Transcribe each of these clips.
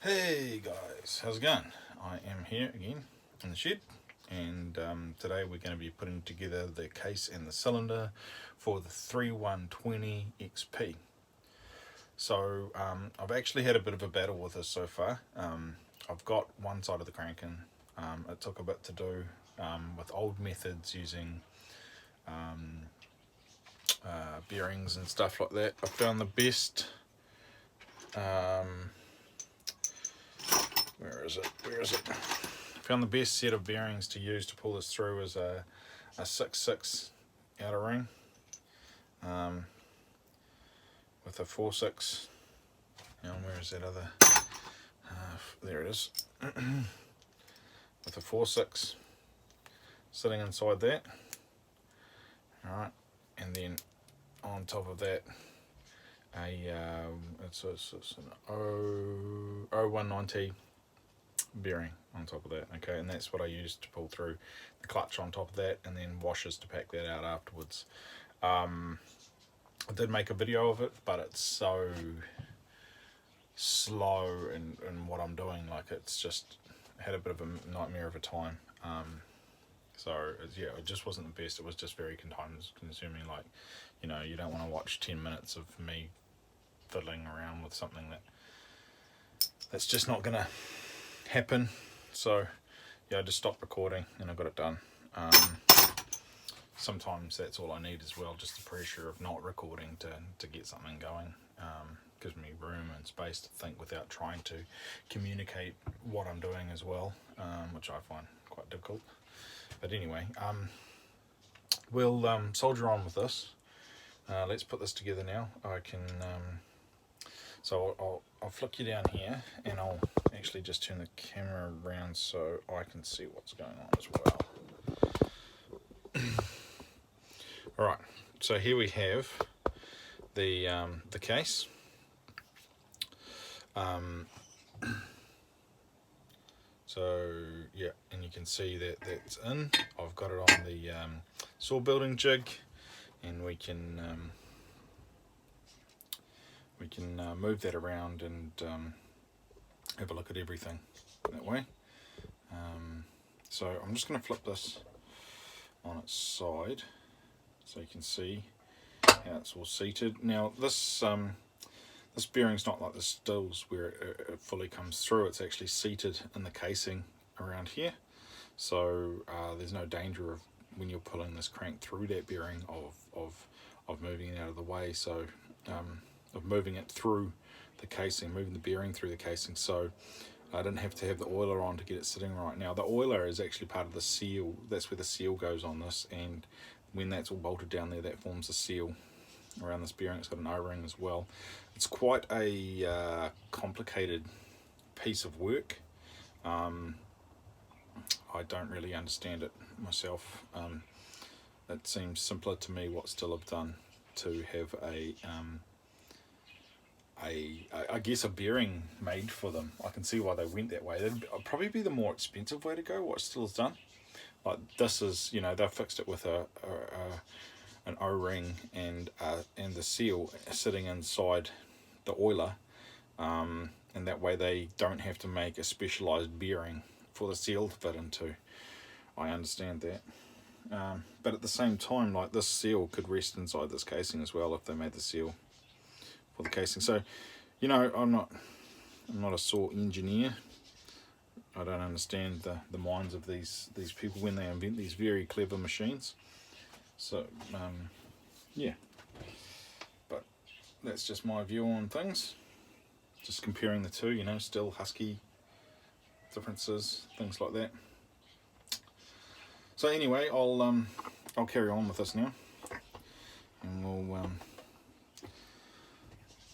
Hey guys, how's it going? I am here again in the shed, and today we're going to be putting together the case and the cylinder for the 3120 XP. So I've actually had a bit of a battle with this so far. I've got one side of the crank in. It took a bit to do with old methods using bearings and stuff like that. I found the best. Where is it? Found the best set of bearings to use to pull this through is a 6.6 outer ring with a 4.6. And where is that other? There it is. With a 4.6 sitting inside that. Alright, and then on top of that, it's an 0190 bearing on top of that. Okay, and that's what I used to pull through the clutch on top of that, and then washers to pack that out afterwards. I did make a video of it, but it's so slow in what I'm doing. Like, it's just had a bit of a nightmare of a time. So yeah, it just wasn't the best. It was just very time consuming. Like, you don't want to watch 10 minutes of me fiddling around with something that's just not gonna happen. So yeah, I just stopped recording and I got it done. Sometimes that's all I need as well, just the pressure of not recording to get something going. Gives me room and space to think without trying to communicate what I'm doing as well, which I find quite difficult. But anyway, we'll soldier on with this. Let's put this together now. I can so I'll flick you down here, and I'll actually just turn the camera around so I can see what's going on as well. Alright, so here we have the case. So yeah, and you can see that that's in. I've got it on the saw building jig, and we can move that around and have a look at everything that way. So I'm just going to flip this on its side so you can see how it's all seated. Now this bearing's not like the stills where it fully comes through. It's actually seated in the casing around here, so there's no danger of, when you're pulling this crank through that bearing, of moving it out of the way. So of moving it through the casing, moving the bearing through the casing. So I didn't have to have the oiler on to get it sitting right. Now the oiler is actually part of the seal. That's where the seal goes on this, and when that's all bolted down there, that forms a seal around this bearing. It's got an O-ring as well. It's quite a complicated piece of work. I don't really understand it myself. It seems simpler to me what Still have done to have I guess a bearing made for them. I can see why they went that way. That'd probably be the more expensive way to go, what Still has done. Like, this is, they've fixed it with an O-ring and the seal sitting inside the oiler, and that way they don't have to make a specialized bearing for the seal to fit into. I understand that, but at the same time, like, this seal could rest inside this casing as well if they made the seal for the casing. So I'm not a saw engineer. I don't understand the minds of these people when they invent these very clever machines. So yeah, but that's just my view on things, just comparing the two, Still, Husky, differences, things like that. So anyway, I'll carry on with this now, and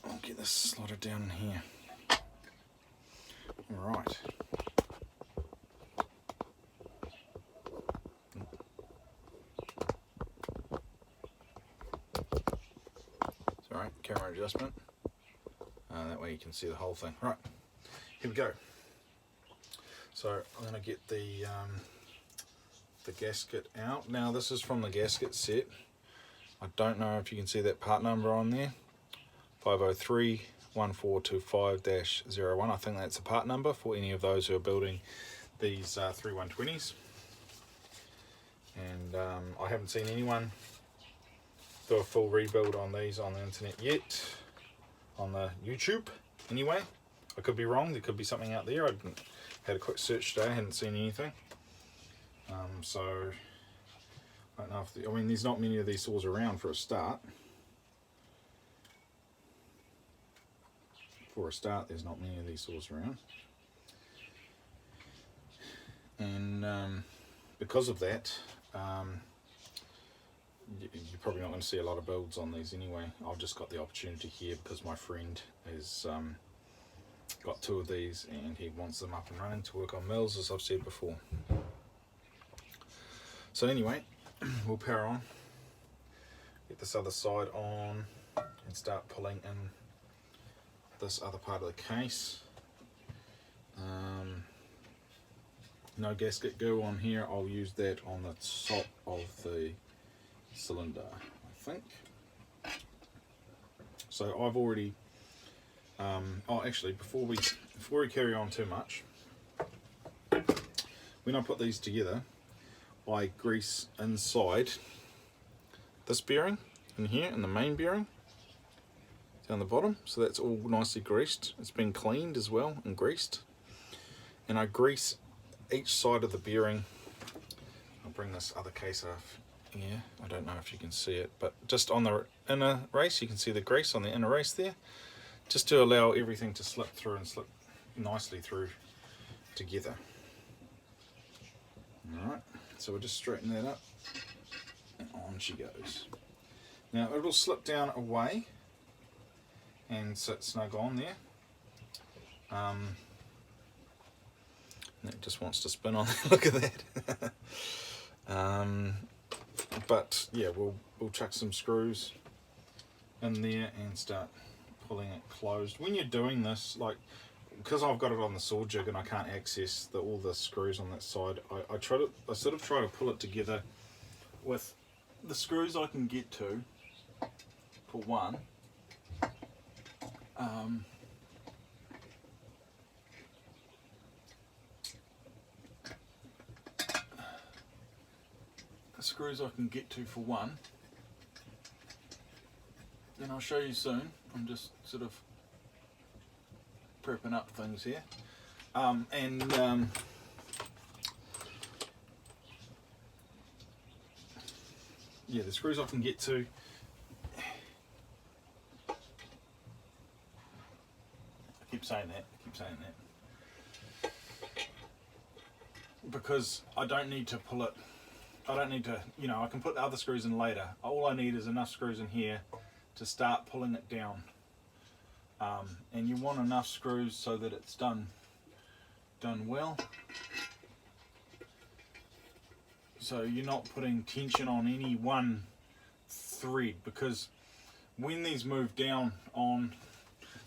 I'll get this slotted down in here. Alright. Alright, camera adjustment. That way you can see the whole thing. Right, here we go. So I'm going to get the gasket out. Now this is from the gasket set. I don't know if you can see that part number on there. 503 1425-01. I think that's a part number for any of those who are building these 3120s. And I haven't seen anyone do a full rebuild on these on the internet yet, on the YouTube anyway. I could be wrong, there could be something out there. I had a quick search today, I hadn't seen anything. So I don't know if I mean, there's not many of these saws around for a start. There's not many of these saws around, and because of that, you're probably not going to see a lot of builds on these anyway. I've just got the opportunity here because my friend has got 2 of these and he wants them up and running to work on mills, as I've said before. So anyway, we'll power on, get this other side on and start pulling in this other part of the case. No gasket glue on here. I'll use that on the top of the cylinder, I think. So I've already oh, actually, before we carry on too much, when I put these together, I grease inside this bearing in here, and the main bearing down the bottom, so that's all nicely greased. It's been cleaned as well and greased, and I grease each side of the bearing. I'll bring this other case off here. I don't know if you can see it, but just on the inner race you can see the grease on the inner race there, just to allow everything to slip through and slip nicely through together. Alright, so we'll just straighten that up and on she goes. Now it'll slip down away and sit snug on there. It just wants to spin on. Look at that. But yeah, we'll chuck some screws in there and start pulling it closed. When you're doing this, like, because I've got it on the saw jig and I can't access all the screws on that side, I sort of try to pull it together with the screws I can get to for one. The screws I can get to for one, and I'll show you soon. I'm just sort of prepping up things here, yeah, the screws I can get to. I keep saying that, because I don't need to pull it. I don't need to, you know, I can put the other screws in later. All I need is enough screws in here to start pulling it down. And you want enough screws so that it's done well. So you're not putting tension on any one thread, because when these move down on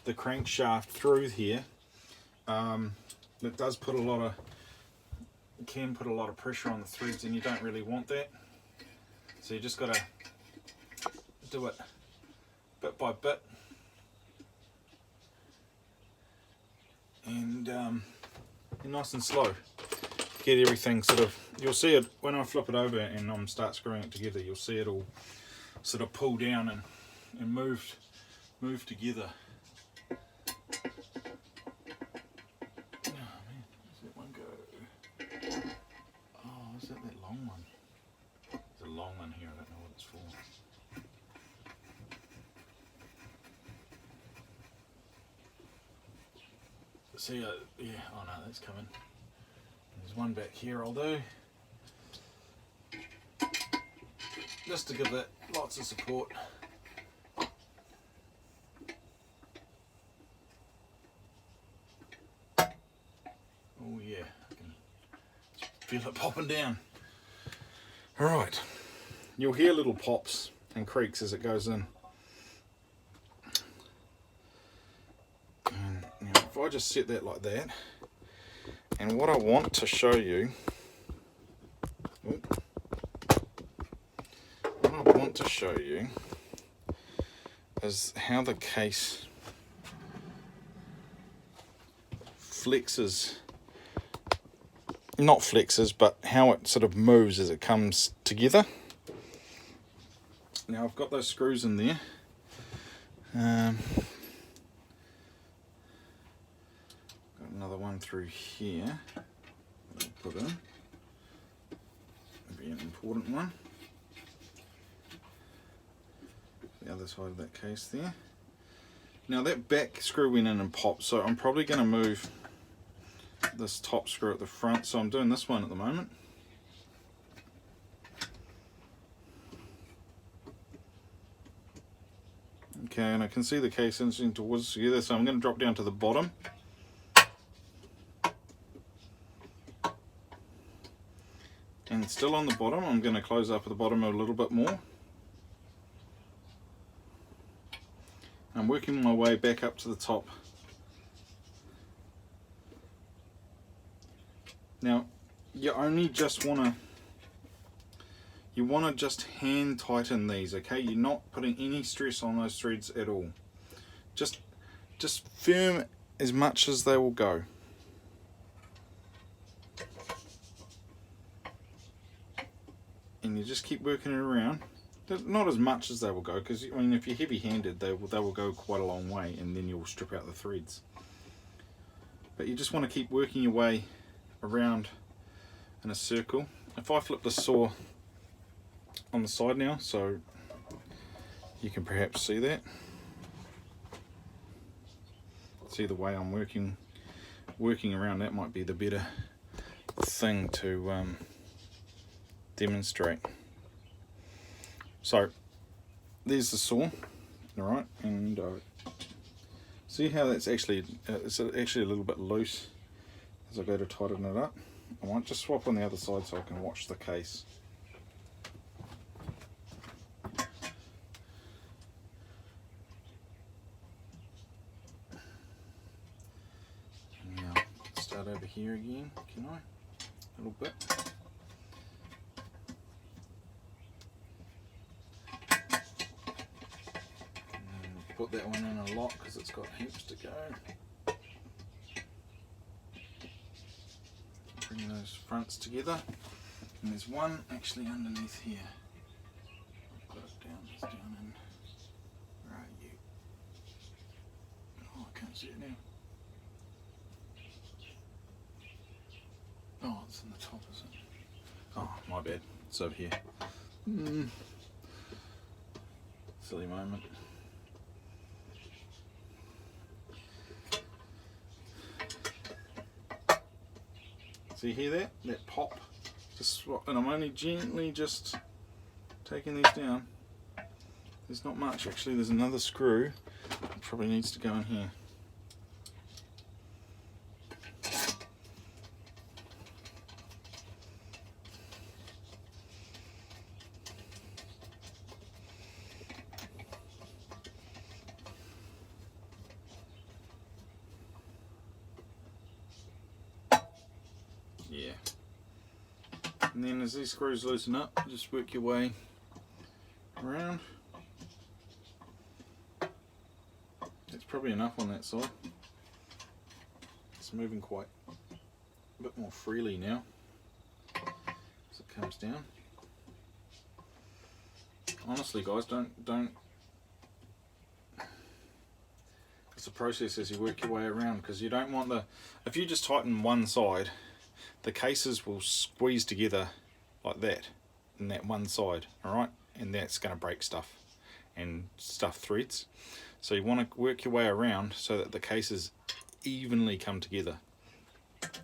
the crankshaft through here, it does put a lot of, can put a lot of pressure on the threads, and you don't really want that. So you just got to do it bit by bit, and nice and slow. Get everything sort of, you'll see it when I flip it over and start screwing it together, you'll see it all sort of pull down and move together. See, yeah, oh no, that's coming. There's one back here I'll do, just to give that lots of support. Oh yeah, I can feel it popping down. Alright, you'll hear little pops and creaks as it goes in. I just set that like that, and what I want to show you, is how the case flexes, not flexes, but how it sort of moves as it comes together. Now I've got those screws in there. Got another one through here. I'll put in. Maybe an important one. The other side of that case there. Now that back screw went in and popped, so I'm probably going to move this top screw at the front. So I'm doing this one at the moment. Okay, and I can see the case inching towards together, so I'm going to drop down to the bottom. And still on the bottom, I'm going to close up at the bottom a little bit more. I'm working my way back up to the top. Now, you only just want to just hand tighten these, okay? You're not putting any stress on those threads at all. Just firm as much as they will go. And you just keep working it around. Not as much as they will go, because I mean, if you're heavy-handed, they will go quite a long way, and then you'll strip out the threads. But you just want to keep working your way around in a circle. If I flip the saw on the side now, so you can perhaps see that. See the way I'm working around, that might be the better thing to demonstrate. So there's the saw, alright, and see how that's actually it's actually a little bit loose as I go to tighten it up. I might just swap on the other side so I can watch the case. Now start over here again, can I? A little bit. Put that one in a lock because it's got heaps to go. Bring those fronts together, and there's one actually underneath here. I'll put it down, it's down in. Where are you? Oh, I can't see it now. Oh, it's in the top, is it? Oh, my bad. It's over here. Silly moment. So you hear that? That pop? Just swap, and I'm only gently just taking these down. There's not much actually, there's another screw that probably needs to go in here. Yeah. And then as these screws loosen up, just work your way around. That's probably enough on that side. It's moving quite a bit more freely now as it comes down. Honestly guys, don't it's a process as you work your way around, because you don't want if you just tighten one side, the cases will squeeze together like that in that one side, alright, and that's going to break stuff and stuff threads. So you want to work your way around so that the cases evenly come together.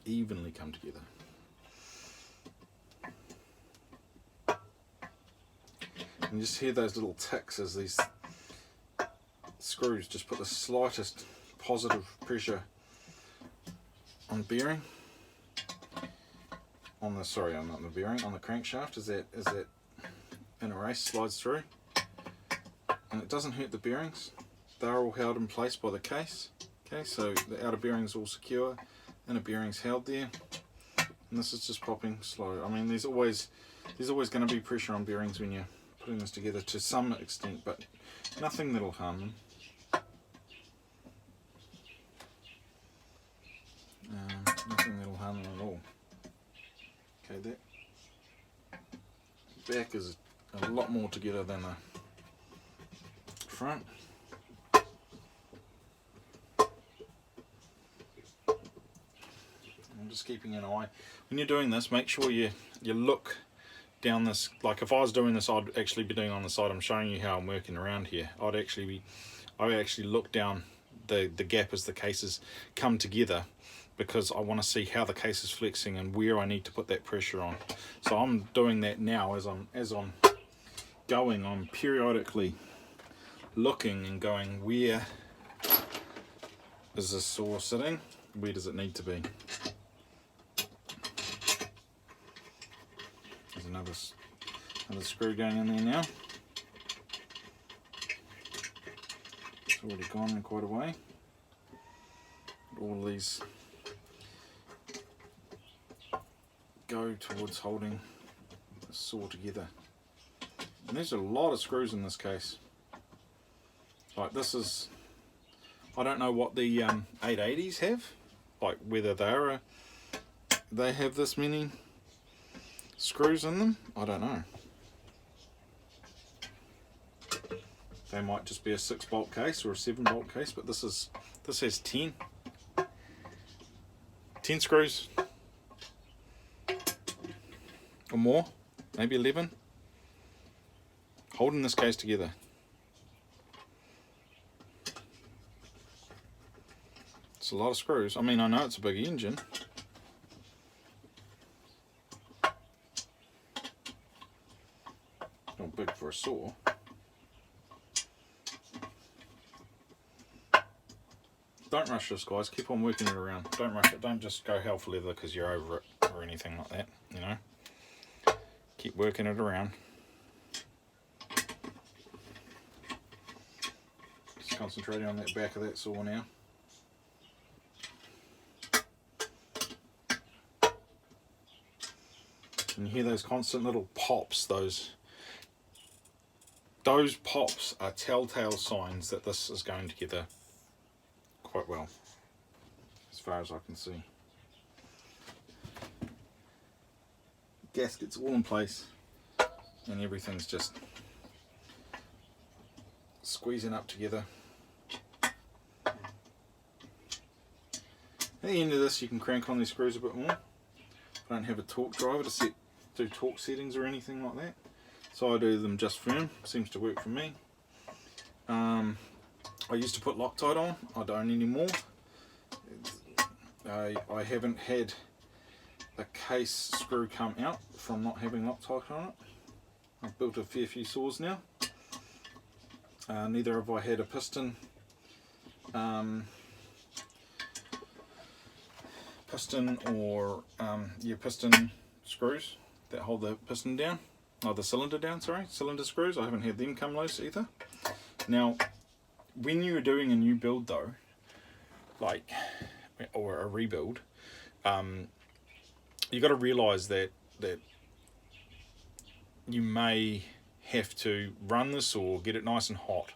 Evenly come together. And just hear those little ticks as these screws just put the slightest positive pressure on bearing. On the, sorry, not the bearing, on the crankshaft as that inner race slides through. And it doesn't hurt the bearings. They're all held in place by the case. Okay, so the outer bearing's all secure, inner bearing's held there. And this is just popping slow. I mean, there's always going to be pressure on bearings when you're putting this together to some extent, but nothing that'll harm them. back is a lot more together than the front. I'm just keeping an eye. When you're doing this, make sure you look down this. Like if I was doing this, I'd actually be doing on the side. I'm showing you how I'm working around here. I would actually look down the gap as the cases come together, because I want to see how the case is flexing and where I need to put that pressure on. So I'm doing that now as I'm going. I'm periodically looking and going, where is this saw sitting? Where does it need to be? There's another screw going in there now. It's already gone quite a way. All these go towards holding the saw together. And there's a lot of screws in this case. Like this is, I don't know what the 880s have, like whether they have this many screws in them. I don't know. They might just be a 6-bolt case or a 7-bolt case, but this has 10 screws or more, maybe 11, holding this case together. It's a lot of screws. I mean, I know it's a big engine. Not big for a saw. Don't rush this, guys. Keep on working it around. Don't rush it. Don't just go hell for leather because you're over it or anything like that, you know. Keep working it around. Just concentrating on that back of that saw now. And you hear those constant little pops. Those pops are telltale signs that this is going together quite well, as far as I can see. Gaskets all in place and everything's just squeezing up together. At the end of this, you can crank on these screws a bit more. I don't have a torque driver to do torque settings or anything like that, so I do them just firm. Seems to work for me. I used to put Loctite on. I don't anymore. I haven't had the case screw come out from not having Loctite on it. I've built a fair few saws now. Neither have I had a piston or piston screws that hold the piston down, the cylinder down, cylinder screws. I haven't had them come loose either. Now, when you're doing a new build though, or a rebuild, you got to realise that you may have to run the saw, get it nice and hot,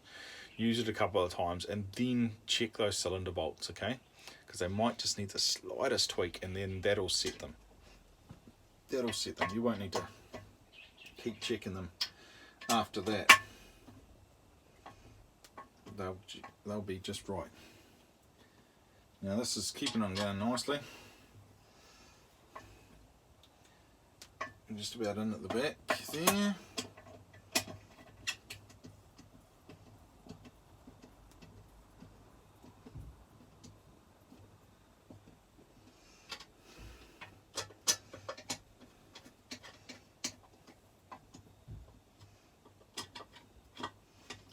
use it a couple of times, and then check those cylinder bolts, okay? Because they might just need the slightest tweak, and then that'll set them. You won't need to keep checking them after that. They'll be just right. Now this is keeping on going nicely. I'm just about in at the back there.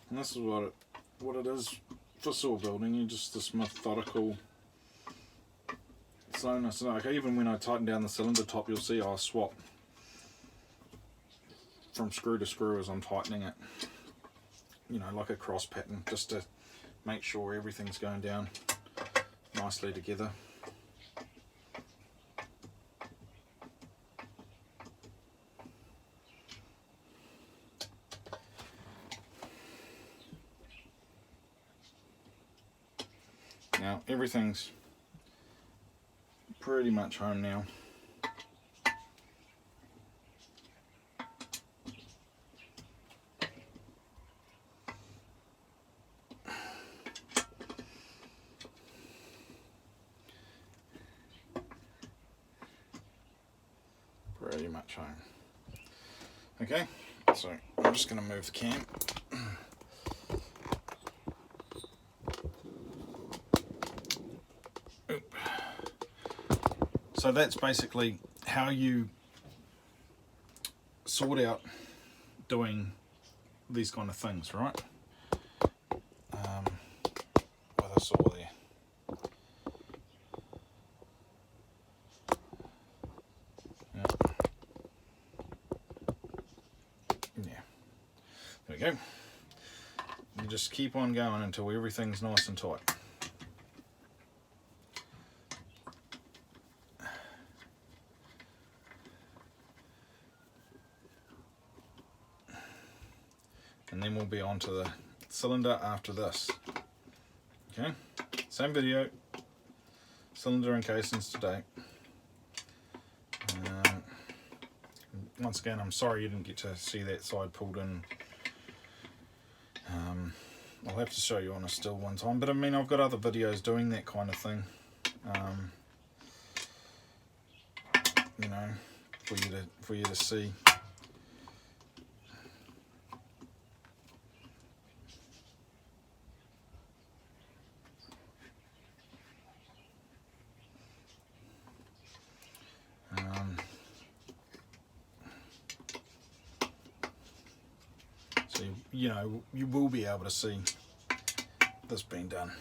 And this is what it is for saw building. You're just this methodical slowness. Like even when I tighten down the cylinder top, you'll see I swap from screw to screw as I'm tightening it. You know, like a cross pattern, just to make sure everything's going down nicely together. Now everything's pretty much home now. much home. Okay, so I'm just going to move the cam. So that's basically how you sort out doing these kind of things, right? With a saw there. Yeah. There we go. You just keep on going until everything's nice and tight. And then we'll be on to the cylinder after this. Okay, same video, cylinder and casings today. Once again, I'm sorry you didn't get to see that side pulled in. I'll have to show you on a still one time, but I mean, I've got other videos doing that kind of thing. You know, for you to see. So you know, you will be able to see this being done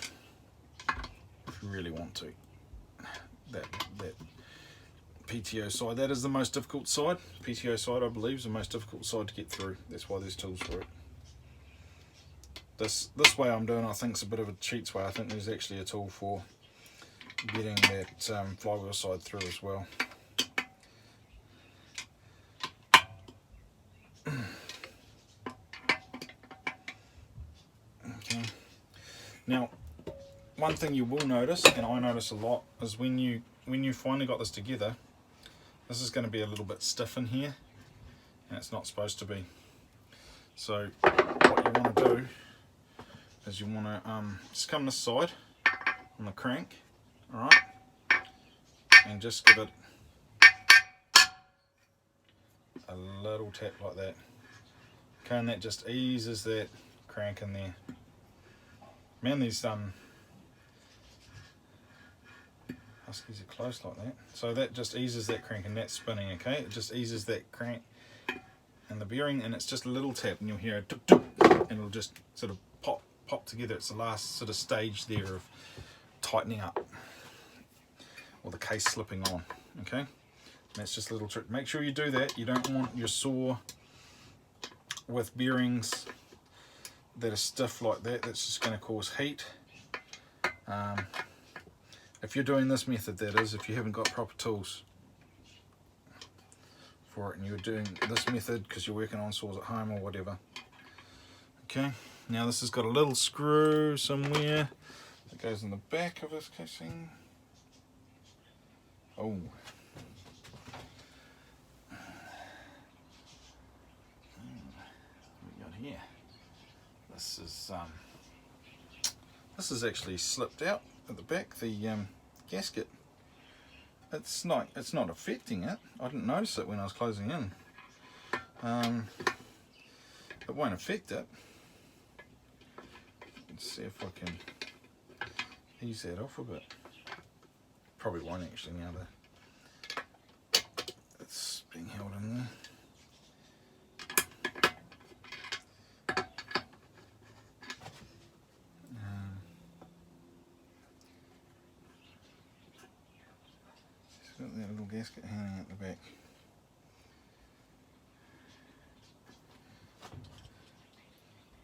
if you really want to. That PTO side, that is the most difficult side. PTO side, I believe, is the most difficult side to get through. That's why there's tools for it. This way I'm doing, I think, is a bit of a cheats way. I think there's actually a tool for getting that flywheel side through as well. Okay. Now, one thing you will notice, and I notice a lot, is when you finally got this together, this is going to be a little bit stiff in here, and it's not supposed to be. So what you want to do is you want to just come this side on the crank, alright, and just give it a little tap like that. Okay, and that just eases that crank in there. Man, these Huskies are close like that. So that just eases that crank, and that's spinning, okay? It just eases that crank and the bearing, and it's just a little tap, and you'll hear it, tuk, tuk, and it'll just sort of pop together. It's the last sort of stage there of tightening up, or the case slipping on, okay? And that's just a little trick. Make sure you do that. You don't want your saw with bearings that are stiff like that. That's just going to cause heat. If you're doing this method, that is, if you haven't got proper tools for it and you're doing this method because you're working on saws at home or whatever. Okay, now this has got a little screw somewhere that goes in the back of this casing. Oh. What we got here? This is actually slipped out at the back, the gasket. It's not affecting it. I didn't notice it when I was closing in. It won't affect it. Let's see if I can ease that off a bit. Probably won't actually now that it's being held in there. Got that little gasket hanging at the back.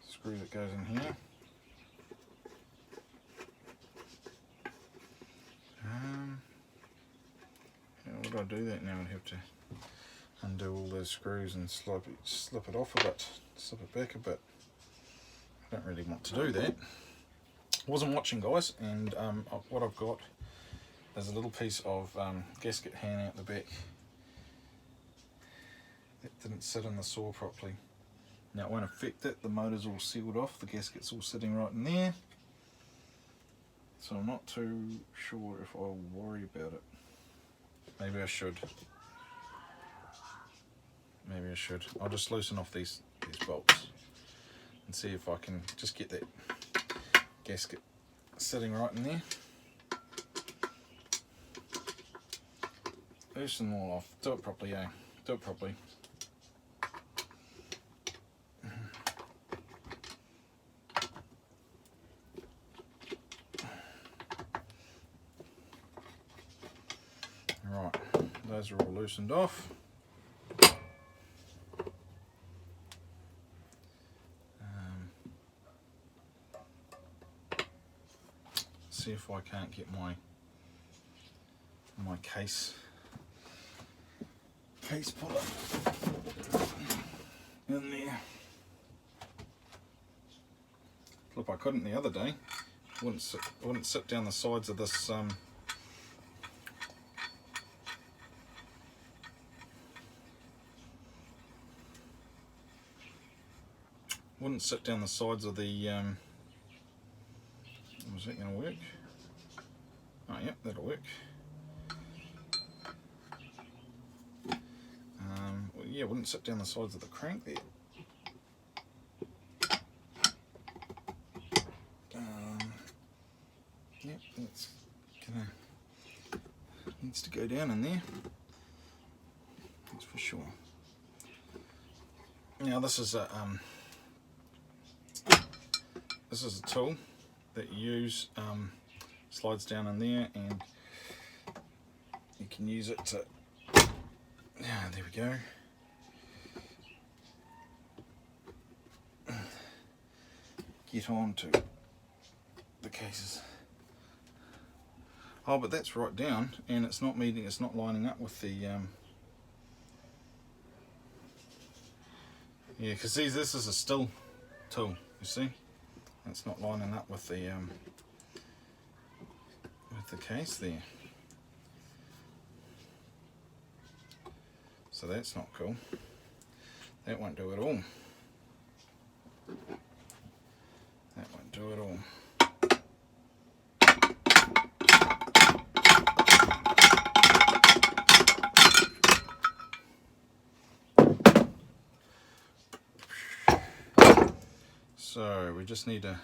Screw that goes in here. How would I do that now? I'd have to undo all those screws and slip it off a bit, slip it back a bit. I don't really want to do that. I wasn't watching, guys, and what I've got is a little piece of gasket hanging out the back that didn't sit in the saw properly. Now it won't affect it, the motor's all sealed off, the gasket's all sitting right in there, so I'm not too sure if I'll worry about it. Maybe I should. maybe I should. I'll just loosen off these bolts and see if I can just get that gasket sitting right in there. Loosen them all off. Do it properly, eh? Do it properly. Right, those are all loosened off. See if I can't get my case puller in there. Look, I couldn't the other day. Wouldn't sit down the sides of this wouldn't sit down the sides of the was that going to work? Oh, yep, that'll work. Well, yeah, wouldn't sit down the sides of the crank there. Yep, that's needs to go down in there. That's for sure. Now this is a tool that you use, slides down in there, and you can use it to, there we go, get onto the cases. Oh, but that's right down, and it's not meeting, it's not lining up with the, yeah, because this is a still tool, you see? It's not lining up with the case there. So that's not cool. That won't do it all. That won't do it all. So we just need to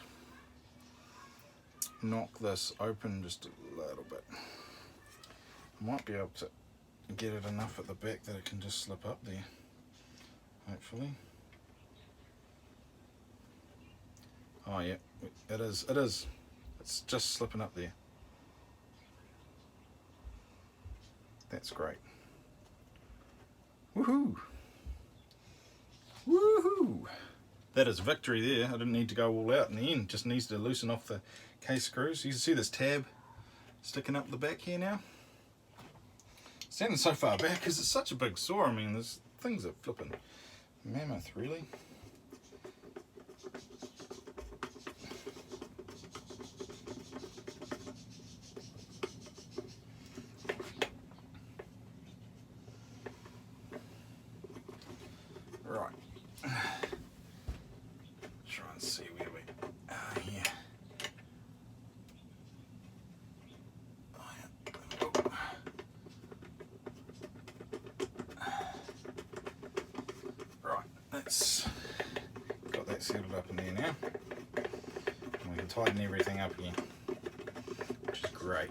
knock this open just a little bit. I might be able to get it enough at the back that it can just slip up there, hopefully. Oh yeah, it is. It's just slipping up there. That's great. Woohoo! Woohoo! That is victory there. I didn't need to go all out in the end. Just needs to loosen off the case screws. You can see this tab sticking up the back here now. Standing so far back because it's such a big saw. I mean, there's things that flipping mammoth, really. Right. Try and see where we are here. Oh, yeah. Oh. Right, that's got that settled up in there now. And we can tighten everything up again, which is great.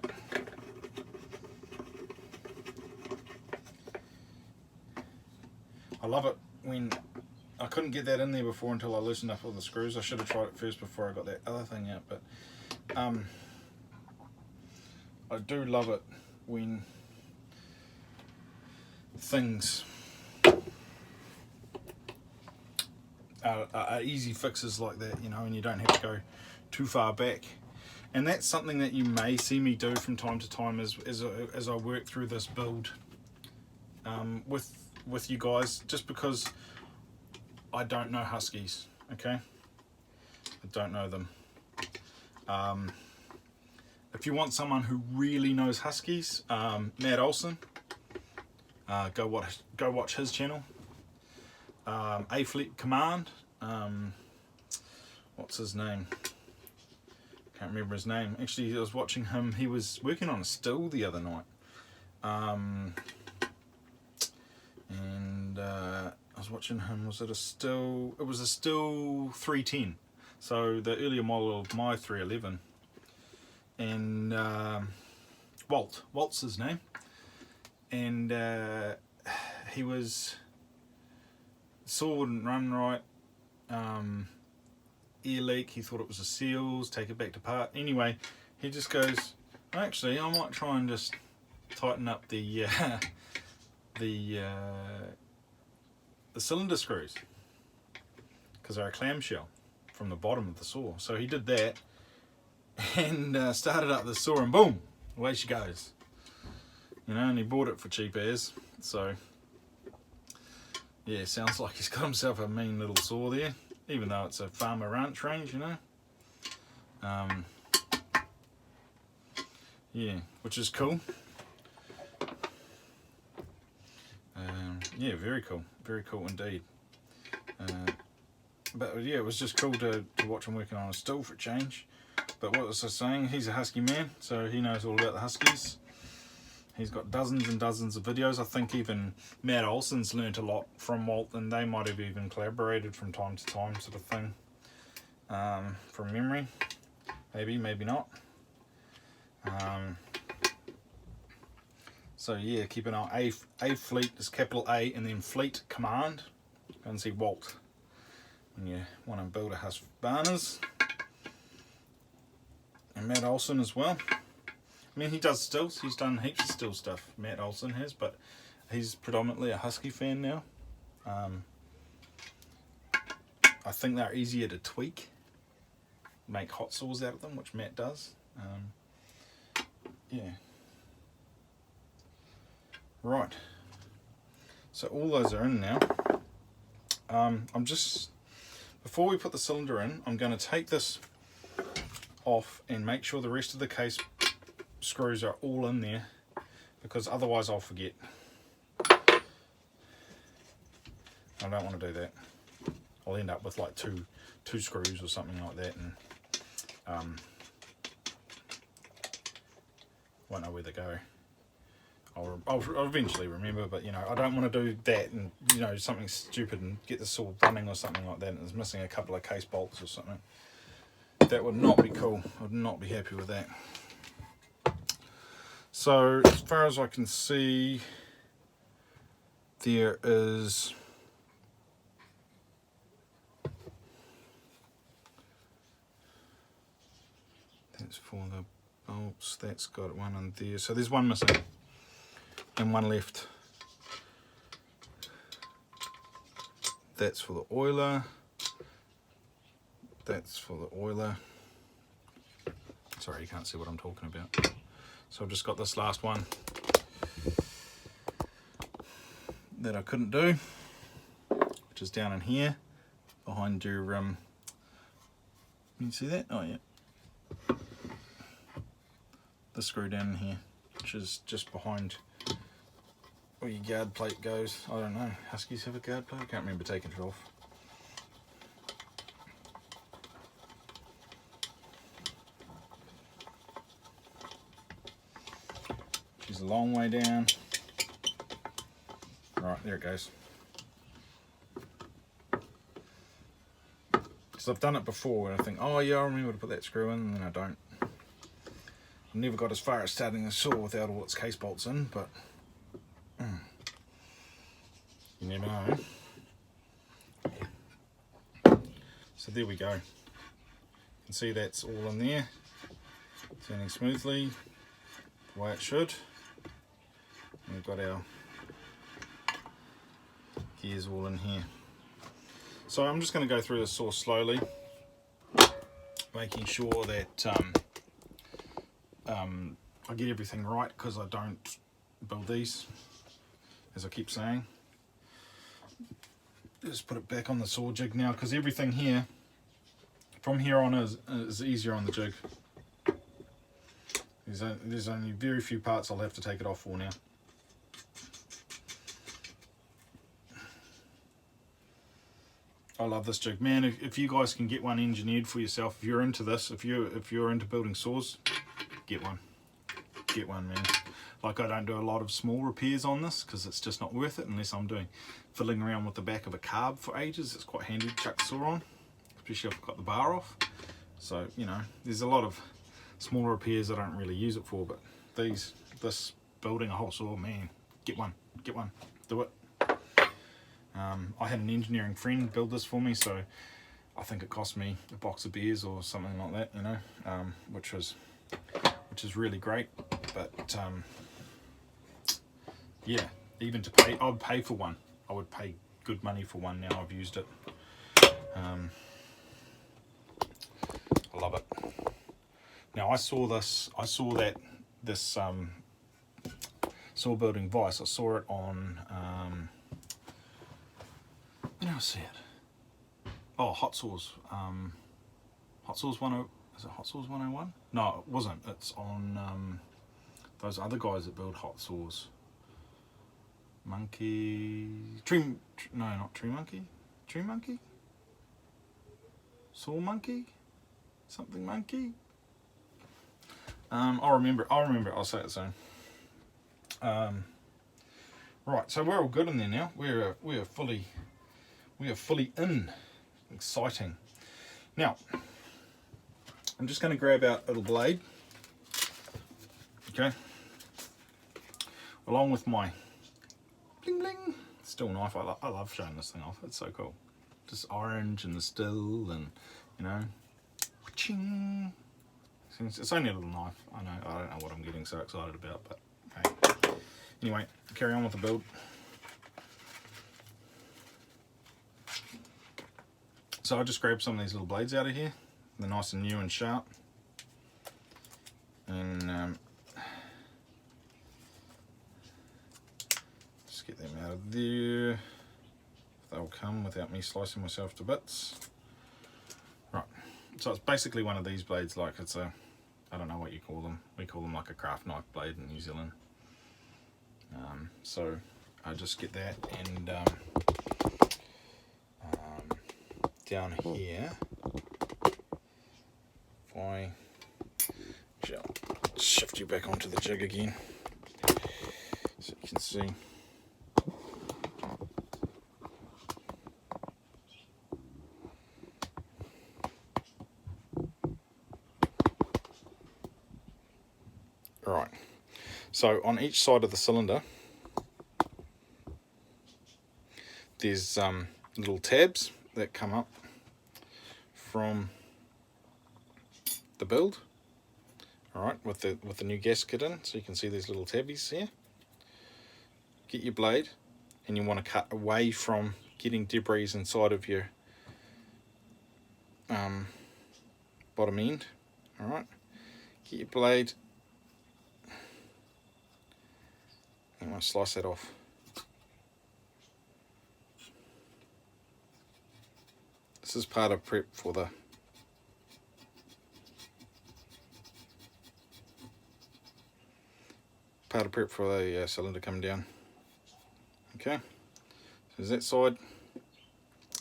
I love it when I couldn't get that in there before until I loosened up all the screws. I should have tried it first before I got that other thing out, but I do love it when things are easy fixes like that, you know, and you don't have to go too far back. And that's something that you may see me do from time to time as I work through this build with you guys, just because I don't know Huskies, okay? I don't know them. If you want someone who really knows Huskies, Matt Olson, go watch his channel. A-Fleet Command, what's his name? Can't remember his name. Actually, I was watching him. He was working on a still the other night. and I was watching him. Was it a still? It was a still 310. So the earlier model of my 311, and Walt's his name, and he was saw wouldn't run right. Ear leak. He thought it was a seals. Take it back to part. Anyway, he just goes, actually, I might try and just tighten up the cylinder screws because they're a clamshell from the bottom of the saw. So he did that and started up the saw, and boom, away she goes. You know, and he bought it for cheap as. So yeah, sounds like he's got himself a mean little saw there, even though it's a farmer ranch range, you know. Yeah, which is cool. Yeah, very cool indeed. But yeah, it was just cool to watch him working on a still for a change. But what was I saying? He's a Husky man, so he knows all about the Huskies. He's got dozens and dozens of videos. I think even Matt Olson's learnt a lot from Walt, and they might have even collaborated from time to time, sort of thing. From memory, maybe not. So yeah, keep an eye. A Fleet is capital A, and then Fleet Command. Go and see Walt when you want to build a Husqvarna's. And Matt Olson as well. I mean, he does stills. He's done heaps of still stuff, Matt Olson has, but he's predominantly a Husky fan now. I think they're easier to tweak, make hot saws out of them, which Matt does. Yeah. Right. So all those are in now. I'm just, before we put the cylinder in, I'm going to take this off and make sure the rest of the case screws are all in there, because otherwise I'll forget. I don't want to do that. I'll end up with like two screws or something like that, and won't know where they go. I'll eventually remember, but you know, I don't want to do that and, you know, something stupid and get the saw running or something like that and it's missing a couple of case bolts or something. That would not be cool. I would not be happy with that. So as far as I can see, there is that's for the bolts. That's got one in there. So there's one missing and one left. That's for the oiler. That's for the oiler. Sorry, you can't see what I'm talking about. So I've just got this last one that I couldn't do, which is down in here behind your can you see that? Oh yeah, the screw down in here, which is just behind where your guard plate goes. I don't know, Huskies have a guard plate? I can't remember taking it off. She's a long way down. Right, there it goes. Because I've done it before and I think, oh yeah, I remember to put that screw in, and then I don't. I've never got as far as starting the saw without all its case bolts in, but you never know. So there we go. You can see that's all in there, turning smoothly the way it should. And we've got our gears all in here. So I'm just going to go through the saw slowly, making sure that I get everything right, because I don't build these, as I keep saying. Just put it back on the saw jig now, because everything here from here on is easier on the jig. There's only very few parts I'll have to take it off for now. I love this jig, man. If you guys can get one engineered for yourself, if you're into this, if you're into building saws, get one. get one, man. Like, I don't do a lot of small repairs on this because it's just not worth it unless I'm fiddling around with the back of a carb for ages. It's quite handy to chuck the saw on, especially if I've got the bar off. So, you know, there's a lot of small repairs I don't really use it for, but this building a whole saw, man, get one, do it. I had an engineering friend build this for me, so I think it cost me a box of beers or something like that, you know, which is really great. But yeah, even to pay, I would pay for one. I would pay good money for one now I've used it. I love it. Now I saw this saw building vice. I saw it on where did I see it? Oh, Hot Saws. Hot Saws 10. Is it Hot Saws 101? No, it wasn't. It's on those other guys that build hot saws. Monkey no, not Tree Monkey. Tree Monkey? Saw Monkey? Something Monkey? I'll remember it. I'll say it soon. Right, so we're all good in there now. We are fully in. Exciting. Now, I'm just going to grab out a little blade. Okay. Along with my bling bling still knife. I love showing this thing off. It's so cool. Just orange and the still, and you know, ching. It's only a little knife. I don't know what I'm getting so excited about, but hey. Anyway, carry on with the build. So I just grabbed some of these little blades out of here. They're nice and new and sharp. And just get them out of there. They'll come without me slicing myself to bits. Right, so it's basically one of these blades, like it's a, I don't know what you call them. We call them like a craft knife blade in New Zealand. So I just get that, and down here, if I shift you back onto the jig again, so you can see. Right, so on each side of the cylinder, there's little tabs that come up from the build. All right, with the new gasket in, so you can see these little tabbies here. Get your blade, and you want to cut away from getting debris inside of your bottom end. All right, get your blade. You want to slice that off. This is part of prep for the cylinder coming down. Okay, so there's that side,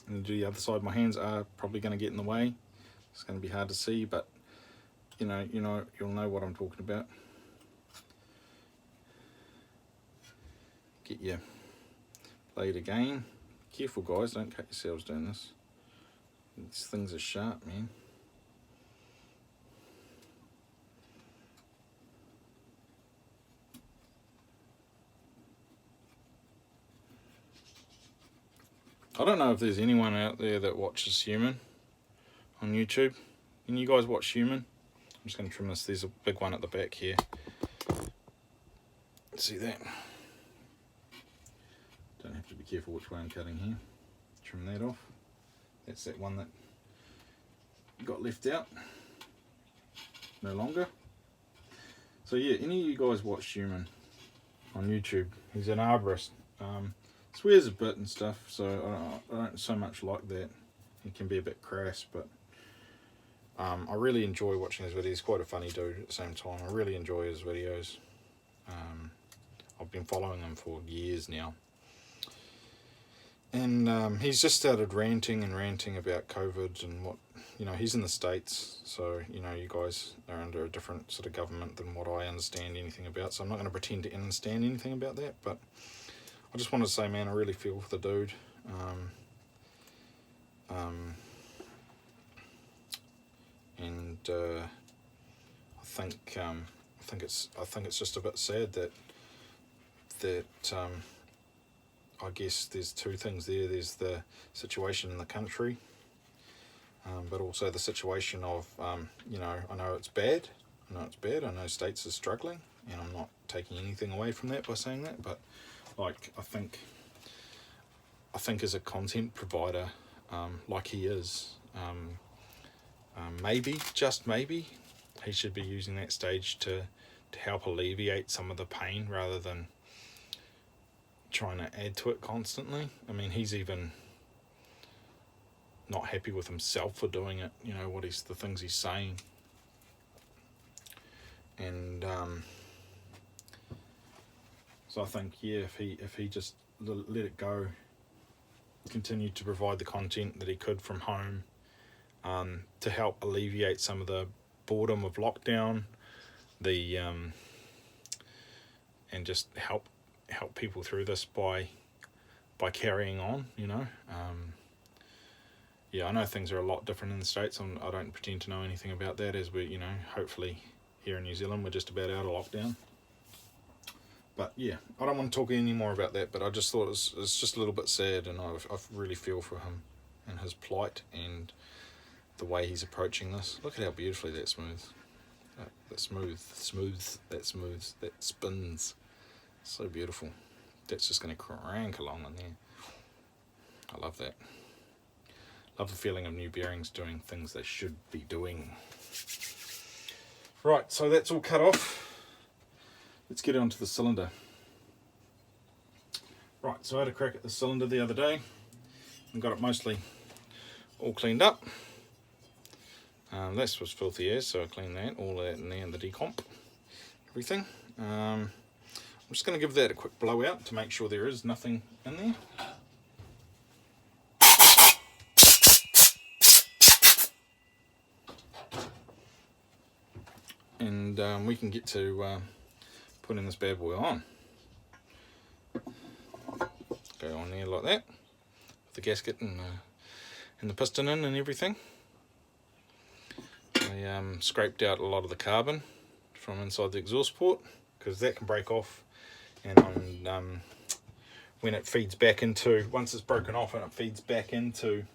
and do the other side. My hands are probably going to get in the way. It's going to be hard to see, but you'll know what I'm talking about. Get your blade again. Careful, guys, don't cut yourselves doing this. These things are sharp, man. I don't know if there's anyone out there that watches Human on YouTube. Can you guys watch Human? I'm just going to trim this. There's a big one at the back here. See that? Don't have to be careful which way I'm cutting here. Trim that off. That's that one that got left out. No longer. So yeah, any of you guys watch Human on YouTube? He's an arborist. Swears a bit and stuff, so I don't so much like that. He can be a bit crass, but I really enjoy watching his videos. He's quite a funny dude at the same time. I really enjoy his videos. I've been following him for years now. And he's just started ranting about COVID and what you know, he's in the States, so, you know, you guys are under a different sort of government than what I understand anything about, so I'm not going to pretend to understand anything about that, but I just wanted to say, man, I really feel for the dude. And I think it's just a bit sad that I guess there's two things there. There's the situation in the country, but also the situation of, you know, I know it's bad. I know states are struggling, and I'm not taking anything away from that by saying that. But like, I think as a content provider, like he is, maybe, just maybe, he should be using that stage to help alleviate some of the pain rather than trying to add to it constantly. I mean, he's even not happy with himself for doing it, you know, the things he's saying. And so I think, yeah, if he just let it go, continued to provide the content that he could from home, to help alleviate some of the boredom of lockdown, and just help people through this by carrying on, you know. Yeah, I know things are a lot different in the States. I don't pretend to know anything about that, as we, you know, hopefully here in New Zealand we're just about out of lockdown. But yeah, I don't want to talk any more about that, but I just thought it's just a little bit sad, and I really feel for him and his plight and the way he's approaching this. Look at how beautifully that smooths. That spins. So beautiful. That's just going to crank along in there. I love that. Love the feeling of new bearings doing things they should be doing. Right, so that's all cut off. Let's get onto the cylinder. Right, so I had a crack at the cylinder the other day and got it mostly all cleaned up. This was filthy as, so I cleaned that, all that in there, and the decomp, everything. I'm just going to give that a quick blowout to make sure there is nothing in there. And we can get to putting this bad boy on. Go on there like that, with the gasket and the piston in and everything. I scraped out a lot of the carbon from inside the exhaust port, because that can break off, and when it feeds back into, once it's broken off and it feeds back into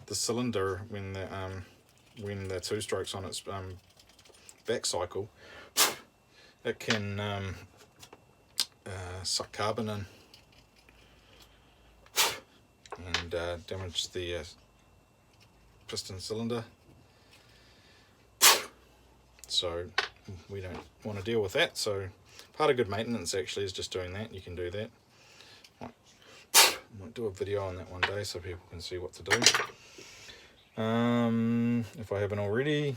the cylinder, when the two strokes on its back cycle, it can suck carbon in and damage the piston cylinder. So we don't want to deal with that. So part of good maintenance actually is just doing that. You can do that. Might do a video on that one day so people can see what to do. If I haven't already.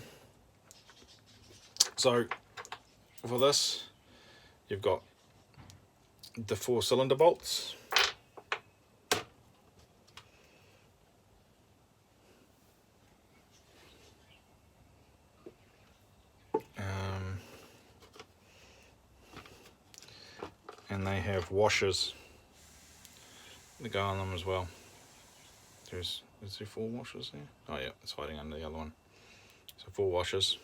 So for this, you've got the 4 cylinder bolts. And they have washers that go on them as well. Is there 4 washers there? Oh yeah, it's hiding under the other one. So 4 washers.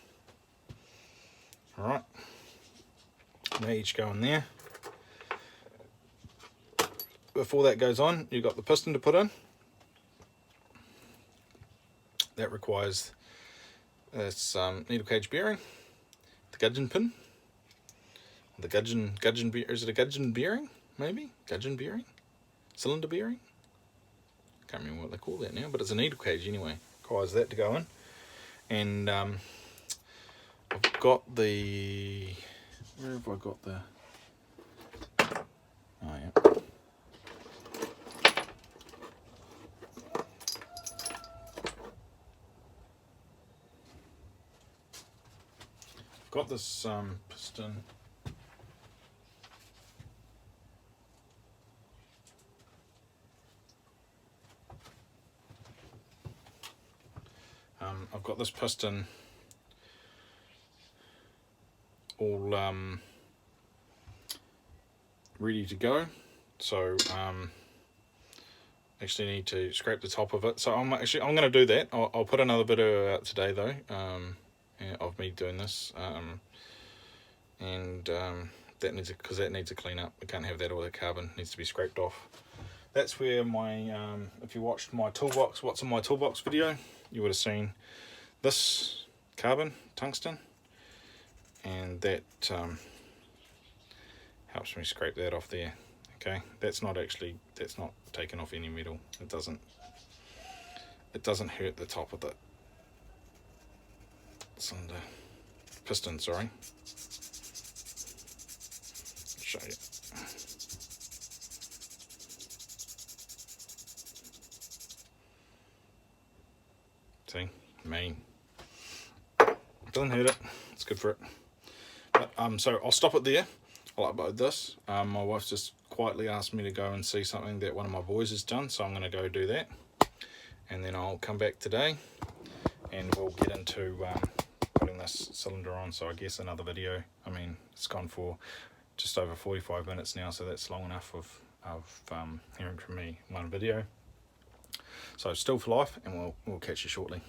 Alright. They each go in there. Before that goes on, you've got the piston to put in. That requires this needle cage bearing, the gudgeon pin, the gudgeon is it a gudgeon bearing? Maybe gudgeon bearing, cylinder bearing. Can't remember what they call that now, but it's a needle cage anyway. Requires that to go in, and I've got the. Where have I got the? Oh yeah. Got this piston. I've got this piston all ready to go, so actually need to scrape the top of it. So I'm going to do that. I'll put another video out today though, of me doing this, and that needs to clean up. We can't have that, all the carbon needs to be scraped off. That's where my if you watched my toolbox, what's in my toolbox video, you would have seen this carbon tungsten, and that helps me scrape that off there. Okay, that's not taking off any metal. It doesn't hurt the top of the cylinder piston, sorry. Show you. See, mean. Doesn't hurt it. It's good for it. But so I'll stop it there. I'll upload this. My wife's just quietly asked me to go and see something that one of my boys has done, so I'm going to go do that, and then I'll come back today and we'll get into putting this cylinder on. So I guess another video. I mean, it's gone for just over 45 minutes now, so that's long enough of hearing from me in one video. So still for life, and we'll catch you shortly.